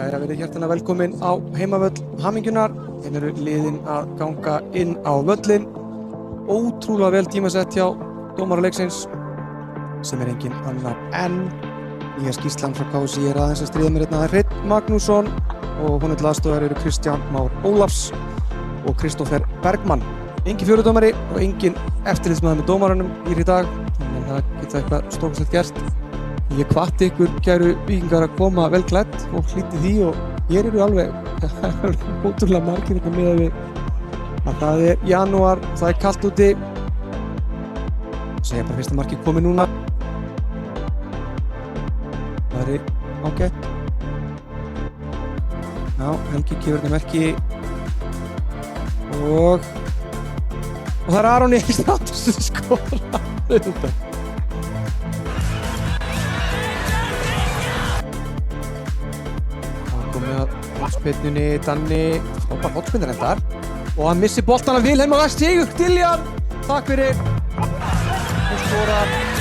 Jæja, verið hjartanlega velkomin á heimavöll Hamingjunar. Eru liðin að ganga inn á völlin. Ótrúlega vel tímasett hjá dómara leiksins, sem engin annar en nýja skýrslan frá KSÍ aðeins að stríða mér hérna. Hreinn Magnússon og honum til aðstoðar eru Kristján Már Ólafs og Kristófer Bergmann. Engin fjórudómari og engin eftirlitsmaður með dómaranum í dag, þannig að það geta eitthvað stórkostlegt gert. Ég hvatti ykkur, kæru víkingar, að koma vel klædd og hlýtti því, og hér eru alveg ótrúlega margir þetta miðað við að það er janúar, það er kalt úti. Segja bara fyrsta markið komið núna. Það er ágætt. Já, Helgi gefur þetta merki og það er Aron Egilsson sem skorar þetta. Hotspyrnunni, Danni, frábær hotspyrnur endar og hann missir boltan af Vilhelm og það stígur Diljan, takk fyrir og skorar